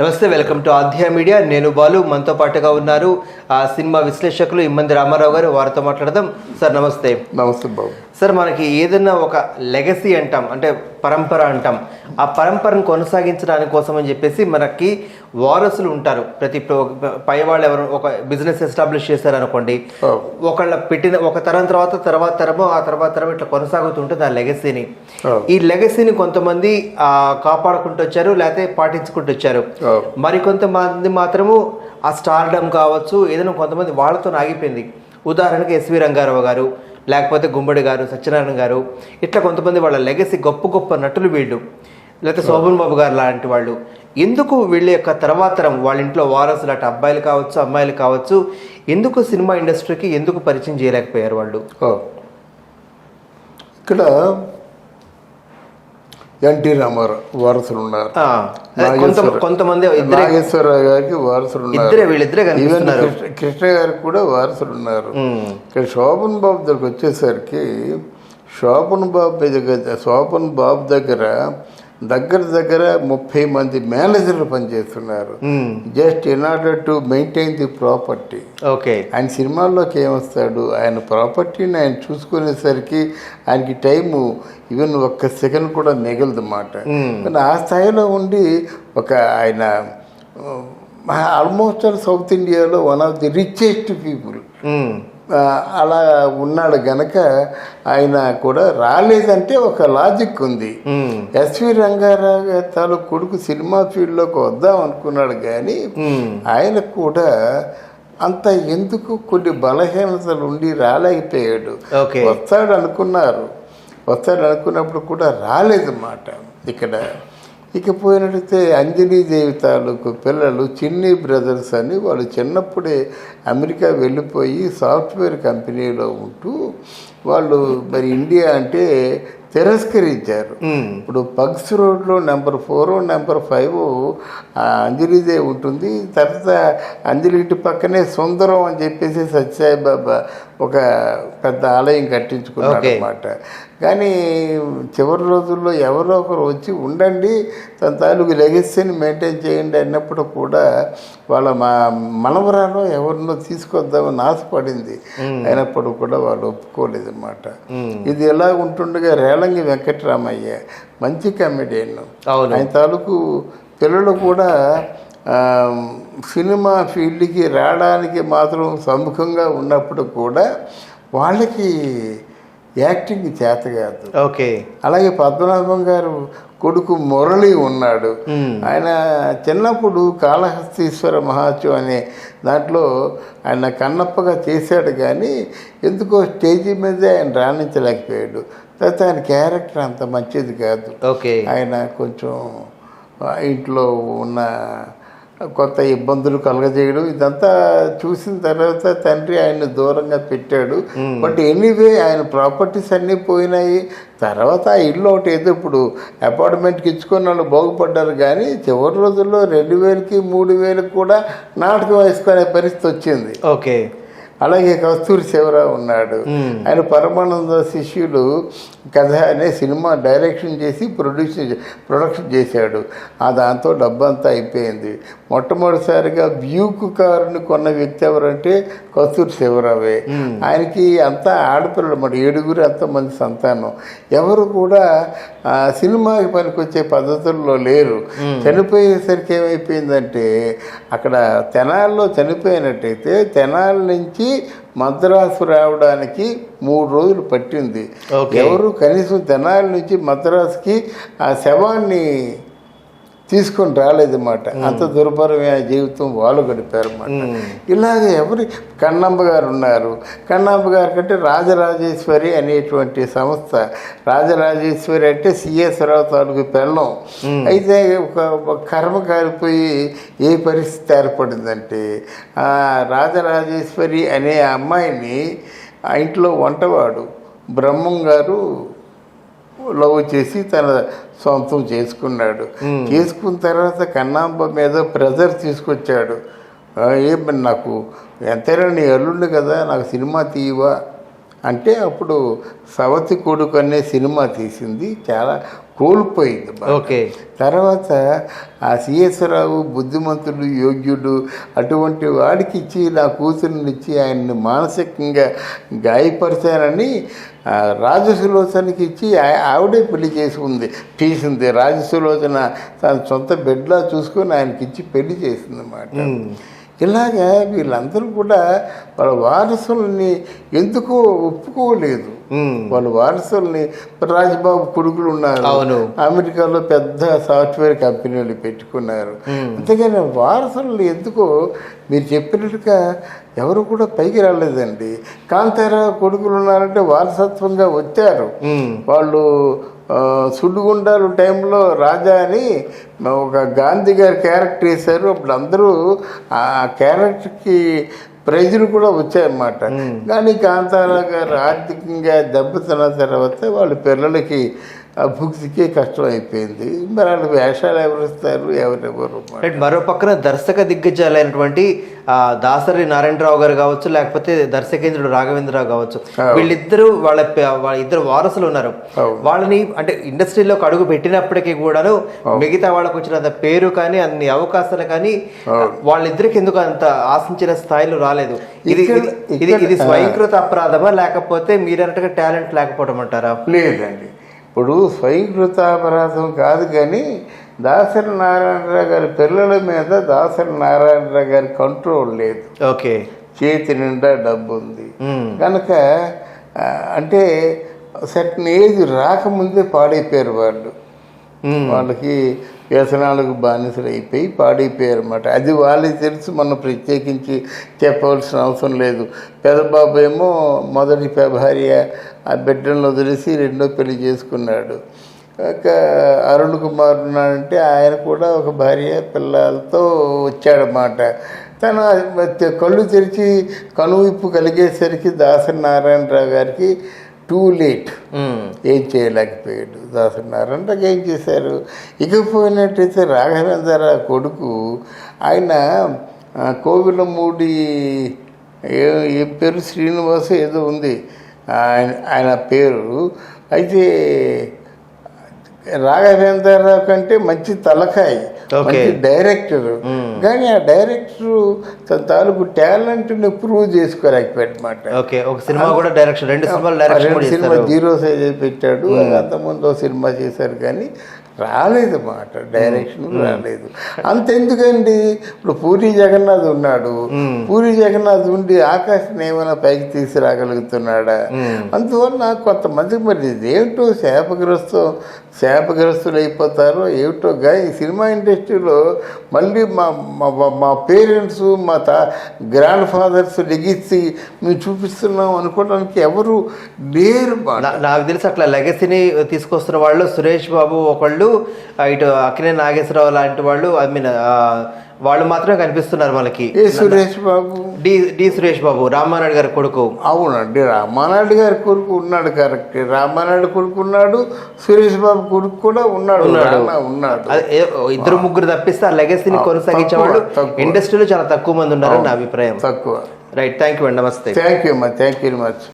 నమస్తే, welcome to ఆధ్యాయ media. నేను బాలు, మనతో పాటుగా ఉన్నారు సినిమా విశ్లేషకులు ఇమ్మంది రామారావు గారు. వారితో మాట్లాడదాం. సార్ నమస్తే. నమస్తే బాబు. సార్, మనకి ఏదైనా ఒక లెగసీ అంటాం, అంటే పరంపర అంటాం. ఆ పరంపరను కొనసాగించడానికి కోసం అని చెప్పేసి మనకి వారసులు ఉంటారు. ప్రతి పై వాళ్ళు ఎవరు ఒక బిజినెస్ ఎస్టాబ్లిష్ చేశారనుకోండి, ఒకళ్ళ పెట్టిన ఒక తరం తర్వాత తరము ఆ తర్వాత తరం ఇట్లా కొనసాగుతుంటుంది ఆ లెగసీని. ఈ లెగసీని కొంతమంది కాపాడుకుంటూ వచ్చారు, లేకపోతే పాటించుకుంటూ వచ్చారు. మరికొంతమంది మాత్రము ఆ స్టార్డమ్ కావచ్చు, ఏదైనా కొంతమంది వాళ్ళతో ఆగిపోయింది. ఉదాహరణకి ఎస్వి రంగారావు గారు, లేకపోతే గుమ్మడి గారు, సత్యనారాయణ గారు, ఇట్లా కొంతమంది వాళ్ళ లెగసీ గొప్ప గొప్ప నటులు వీళ్ళు, లేకపోతే శోభన్ బాబు గారు లాంటి వాళ్ళు. ఎందుకు వీళ్ళ యొక్క తర్వాత తరం వాళ్ళ ఇంట్లో వారసులు, అటు అబ్బాయిలు కావచ్చు అమ్మాయిలు కావచ్చు, ఎందుకు సినిమా ఇండస్ట్రీకి ఎందుకు పరిచయం చేయలేకపోయారు వాళ్ళు? ఇక్కడ ఎన్టీ రామారావు వారసులు ఉన్నారు, కొంతమంది నాగేశ్వరరావు గారికి వారసులు ఉన్నారు, ఈవెన్ కృష్ణ గారికి కూడా వారసులు ఉన్నారు. ఇక్కడ శోభన్ బాబు దగ్గరకు వచ్చేసరికి శోభన్ బాబు దగ్గర దగ్గర 30 మంది మేనేజర్లు పనిచేస్తున్నారు, just in order to maintain the property. Okay, ఆయన సినిమాల్లోకి ఏమొస్తాడు, ఆయన ప్రాపర్టీని ఆయన చూసుకునేసరికి ఆయనకి టైము ఈవెన్ ఒక్క సెకండ్ కూడా మిగలదు అన్నమాట. కానీ ఆ స్థాయిలో ఉండి ఒక ఆయన ఆల్మోస్ట్ సౌత్ ఇండియాలో one of the richest people అలా ఉన్నాడు గనక ఆయన కూడా రాలేదంటే ఒక లాజిక్ ఉంది. ఎస్వి రంగారావు గారి తాలూకు కొడుకు సినిమా ఫీల్డ్లోకి వద్దాం అనుకున్నాడు, కానీ ఆయన కూడా అంత ఎందుకు కొన్ని బలహీనతలు ఉండి రాలేకపోయాడు. వస్తాడు అనుకున్నప్పుడు కూడా రాలేదన్నమాట. ఇకపోయినట్టయితే అంజనీదేవి తాలూకు పిల్లలు చిన్ని బ్రదర్స్ అని, వాళ్ళు చిన్నప్పుడే అమెరికా వెళ్ళిపోయి సాఫ్ట్వేర్ కంపెనీలో ఉంటూ వాళ్ళు మరి ఇండియా అంటే తిరస్కరించారు. ఇప్పుడు పగ్స్ రోడ్లో నెంబర్ 4 నెంబర్ 5 అంజనీదేవి ఉంటుంది. తర్వాత అంజలి ఇంటి పక్కనే సుందరం అని చెప్పేసి సత్యసాయిబాబా ఒక పెద్ద ఆలయం కట్టించుకున్నాడు అన్నమాట. కానీ చివరి రోజుల్లో ఎవరో ఒకరు వచ్చి ఉండండి, తన తాలూకు లెగసీని మెయింటైన్ చేయండి అన్నప్పుడు కూడా వాళ్ళ మనవరాలో ఎవరినో తీసుకొద్దామని ఆశపడింది, అయినప్పుడు కూడా వాళ్ళు ఒప్పుకోలేదు అన్నమాట. ఇది ఎలా ఉంటుండగా రేలంగి వెంకటరామయ్య మంచి కమెడియన్, ఆయన తాలూకు పిల్లలు కూడా సినిమా ఫీల్డ్కి రావడానికి మాత్రం సముఖంగా ఉన్నప్పుడు కూడా వాళ్ళకి యాక్టింగ్ చేత కాదు. ఓకే, అలాగే పద్మనాభం గారు కొడుకు మురళి ఉన్నాడు. ఆయన చిన్నప్పుడు కాళహస్తీశ్వర మహాత్యం అనే దాంట్లో ఆయన కన్నప్పగా చేశాడు, కానీ ఎందుకో స్టేజీ మీదే ఆయన రాణించలేకపోయాడు. తర్వాత ఆయన క్యారెక్టర్ అంత మంచిది కాదు. ఆయన కొంచెం ఇంట్లో ఉన్న కొత్త ఇబ్బందులు కలగజేయడం ఇదంతా చూసిన తర్వాత తండ్రి ఆయన్ని దూరంగా పెట్టాడు. బట్ ఎనీవే ఆయన ప్రాపర్టీస్ అన్నీ పోయినాయి. తర్వాత ఆ ఇల్లు ఒకటి ఏదో ఇప్పుడు అపార్ట్మెంట్కి ఇచ్చుకొని వాళ్ళు బాగుపడ్డారు, కానీ చివరి రోజుల్లో 2000కి 3000కి కూడా నాటకం వేసుకునే పరిస్థితి వచ్చింది. ఓకే, అలాగే కస్తూరి శివరావు ఉన్నాడు. ఆయన పరమానంద శిష్యులు కథ అనే సినిమా డైరెక్షన్ చేసి ప్రొడక్షన్ చేశాడు. దాంతో డబ్బంతా అయిపోయింది. మొట్టమొదటిసారిగా బ్యూక్ కారుని కొన్న వ్యక్తి ఎవరంటే కస్తూరి శివరావే. ఆయనకి అంతా ఆడపిల్లలు మరి 7 అంతమంది సంతానం. ఎవరు కూడా సినిమాకి పనికొచ్చే పద్ధతుల్లో లేరు. చనిపోయేసరికి ఏమైపోయిందంటే అక్కడ తెనాల్లో చనిపోయినట్టయితే తెనాల నుంచి మద్రాసు రావడానికి 3 రోజులు పట్టింది. ఎవరు కనీసం తెనాలి నుంచి మద్రాసుకి ఆ శవాన్ని తీసుకొని రాలేదన్నమాట. అంత దుర్భరమైన జీవితం వాళ్ళు గడిపారన్నమాట. ఇలాగే కన్నమ్మ గారు ఉన్నారు. కన్నమ్మ గారి కంటే రాజరాజేశ్వరి అనేటువంటి సంస్థ, రాజరాజేశ్వరి అంటే సిఎస్రావు తాలూకు పెళ్ళం. అయితే ఒక కర్మ కాలిపోయి ఏ పరిస్థితి ఏర్పడిందంటే రాజరాజేశ్వరి అనే అమ్మాయిని ఆ ఇంట్లో వంటవాడు బ్రహ్మం గారు లవ్ చేసి తన సొంతం చేసుకున్నాడు. చేసుకున్న తర్వాత కన్నాంబ మీద ప్రెజర్ తీసుకొచ్చాడు. ఏమని, నాకు ఎంతైనా నీ అల్లుండి కదా, నాకు సినిమా తీయవా అంటే అప్పుడు సవతి కొడుకు అనే సినిమా తీసింది, చాలా కోల్పోయింది బాగా. ఓకే. తర్వాత ఆ సిఎస్ రావు బుద్ధిమంతుడు, యోగ్యుడు, అటువంటి వాడికి ఇచ్చి నా కూతురుని ఇచ్చి ఆయన్ని మానసికంగా గాయపరిచానని రాజసులోచనకి ఇచ్చి ఆవిడే పెళ్లి చేసుకుంది, తీసింది. రాజసులోచన తన సొంత బిడ్డలా చూసుకొని ఆయనకి ఇచ్చి పెళ్లి చేసింది అన్నమాట. ఇలాగా వీళ్ళందరూ కూడా వాళ్ళ వారసుల్ని ఎందుకో ఒప్పుకోలేదు. వాళ్ళ వారసుల్ని రాజబాబు కొడుకులు ఉన్నారు, అమెరికాలో పెద్ద సాఫ్ట్వేర్ కంపెనీలు పెట్టుకున్నారు. అంతేగాని వారసుల్ని ఎందుకో మీరు చెప్పినట్టుగా ఎవరు కూడా పైకి రాలేదండి. కాంతారా కొడుకులు ఉన్నారంటే వారసత్వంగా వచ్చారు. వాళ్ళు సుడిగుండాలు టైంలో రాజా అని ఒక గాంధీ గారి క్యారెక్టర్ వేశారు. అప్పుడు అందరూ ఆ క్యారెక్టర్కి ప్రైజులు కూడా వచ్చాయన్నమాట. కానీ కాంతారా గారు ఆర్థికంగా దెబ్బతిన్న తర్వాత వాళ్ళ పిల్లలకి భుక్తికే కష్టం అయిపోయింది. మరి వాళ్ళు వేషాలు ఎవరిస్తారు, ఎవరెవరు. మరో పక్కన దర్శక దిగ్గజాలైనటువంటి దాసరి నారాయణరావు గారు కావచ్చు, లేకపోతే దర్శకేంద్రుడు రాఘవేంద్రరావు కావచ్చు, వీళ్ళిద్దరూ వాళ్ళ ఇద్దరు వారసులు ఉన్నారు. వాళ్ళని అంటే ఇండస్ట్రీలోకి అడుగు పెట్టినప్పటికీ కూడాను మిగతా వాళ్ళకు వచ్చినంత పేరు కానీ అన్ని అవకాశాలు కానీ వాళ్ళిద్దరికి ఎందుకు అంత ఆశించిన స్థాయిలో రాలేదు. ఇది స్వయంకృత అపరాధమా, లేకపోతే మీరన్నట్టుగా టాలెంట్ లేకపోవడం అంటారా? లేదండి, ఇప్పుడు స్వయంకృత అపరాధం కాదు. కానీ దాసరి నారాయణరావు గారి పిల్లల మీద దాసరి నారాయణరావు గారి కంట్రోల్ లేదు. ఓకే. చేతి నిండా డబ్బు ఉంది కనుక, అంటే సర్టన్ ఏజ్ రాకముందే పాడైపోయారు వాళ్ళు. వాళ్ళకి వ్యసనాలకు బానిసలు అయిపోయి పాడైపోయారు అన్నమాట. అది వాళ్ళకి తెలుసు, మనం ప్రత్యేకించి చెప్పవలసిన అవసరం లేదు. పెదబాబు ఏమో మొదటి భార్య ఆ బిడ్డలను వదిలేసి రెండో పెళ్లి చేసుకున్నాడు. అరుణ్ కుమార్ ఉన్నాడంటే ఆయన కూడా ఒక భార్య పిల్లలతో వచ్చాడన్నమాట. తన కళ్ళు తెరిచి కనువిప్పు కలిగేసరికి దాసరి నారాయణరావు గారికి టూ లేట్, ఏం చేయలేకపోయాడు. దాసరి నారాయణరావు ఏం చేశారు, ఇకపోయినట్టయితే రాఘవేంద్రరావు కొడుకు ఆయన కోవిలమూడి ఏ పేరు శ్రీనివాస ఏదో ఉంది ఆయన పేరు. అయితే రాఘవేంద్రరావు కంటే మంచి తలకాయ, మంచి డైరెక్టర్. కానీ ఆ డైరెక్టర్ తన తాలూకు టాలెంట్ని ప్రూవ్ చేసుకోలేకపోయాడు అన్నమాట. ఒక సినిమా కూడా డైరెక్షన్, రెండు సినిమా జీరో సైజ్ పెట్టాడు. అంతకుముందు సినిమా చేశారు కానీ రాలేదన్నమాట, డైరెక్షన్ రాలేదు. అంతెందుకండి, ఇప్పుడు పూరి జగన్నాథ్ ఉన్నాడు. పూరి జగన్నాథ్ ఉండి ఆకాశం ఏమైనా పైకి తీసుకురాగలుగుతున్నాడా? అందువల్ల కొంతమందికి మరి ఏమిటో శాపగ్రస్తులు అయిపోతారో ఏమిటో. కానీ ఈ సినిమా ఇండస్ట్రీలో మళ్ళీ మా పేరెంట్స్, మా గ్రాండ్ ఫాదర్స్ లెగసీ మేము చూపిస్తున్నాం అనుకోవడానికి ఎవరు లేరు. నాకు తెలిసి అట్లా లెగసీని తీసుకొస్తున్న వాళ్ళు సురేష్ బాబు ఒకళ్ళు, ఇటు అక్కినే నాగేశ్వరరావు లాంటి వాళ్ళు, ఐ మీన్ వాళ్ళు మాత్రమే కనిపిస్తున్నారు మనకి. సురేష్ బాబు, డి సురేష్ బాబు, రామానాయుడు గారి కొడుకు. అవునండి, రామానాయుడు గారి కొడుకు ఉన్నాడు, కరెక్ట్. రామానాయుడు కొడుకు ఉన్నాడు, సురేష్ బాబు కొడుకు కూడా ఉన్నాడు. ఇద్దరు ముగ్గురు తప్పిస్తే ఆ లెగసీని కొనసాగించే వాళ్ళు ఇండస్ట్రీలో చాలా తక్కువ మంది ఉన్నారు నా అభిప్రాయం. తక్కువ. రైట్, థ్యాంక్ యూ అండి, నమస్తే. థ్యాంక్ యూ అమ్మా, థ్యాంక్ యూ వెరీ మచ్.